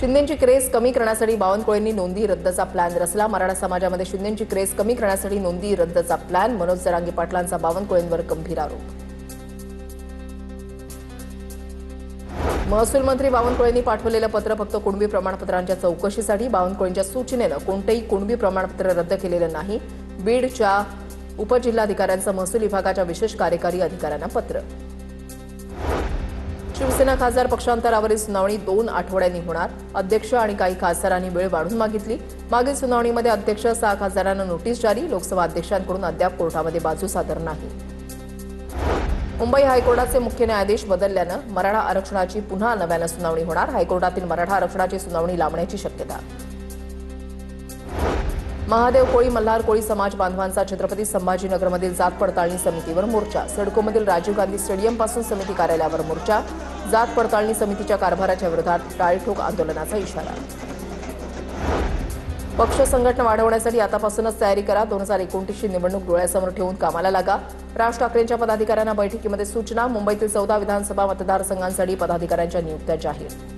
शिंदेंची craze कमी करण्यासाठी बावनकुळेंनी नोंदी रद्दचा प्लॅन रचला। मराठा समाजामध्ये शिंदेंची क्रेज कमी करण्यासाठी नोंदी रद्दचा प्लॅन। मनोज जरांगे पाटलांचा बावनकुळेंवर गंभीर आरोप। महसूल मंत्री बावनकुळेंनी पाठवलेलं पत्र फक्त कुणबी प्रमाणपत्रांच्या चौकशीसाठी। बावनकुळेंच्या सूचनेनं कोणतेही कुणबी प्रमाणपत्र रद्द केलेलं नाही। बीडच्या उपजिल्हाधिकाऱ्यांचं महसूल विभागाच्या विशेष कार्यकारी अधिकाऱ्यांना पत्र। शिवसेना खासदार पक्षांतरावरील सुनावणी 2 आठवड्यांनी होणार। अध्यक्ष आणि काही खासदारांनी वेळ वाढवून मागितली। मागील सुनावणीमध्ये अध्यक्ष 6 खासदारांना नोटीस जारी। लोकसभा अध्यक्षांकडून अद्याप कोर्टामध्ये बाजू सादर नाही। मुंबई हायकोर्टाचे मुख्य न्यायाधीश बदलल्यानं मराठा आरक्षणाची पुन्हा नव्यानं सुनावणी होणार। हायकोर्टातील मराठा आरक्षणाची सुनावणी लांबण्याची शक्यता। महादेव कोळी मल्हार कोळी समाज बांधवांचा छत्रपती संभाजीनगरमधील जात पडताळणी समितीवर मोर्चा। सिडकोमधील राजीव गांधी स्टेडियमपासून समिती कार्यालयावर मोर्चा। जात पडताळणी समितीच्या कारभाराच्या विरोधात टाळेठोक आंदोलनाचा इशारा। पक्ष संघटना वाढवण्यासाठी आतापासूनच तयारी करा। 2029 ची निवडणूक डोळ्यासमोर ठेवून कामाला लागा। राज ठाकरेंच्या पदाधिकाऱ्यांना बैठकीमध्ये सूचना। मुंबईतील 14 विधानसभा मतदारसंघांसाठी पदाधिकाऱ्यांच्या नियुक्त्या जाहीर।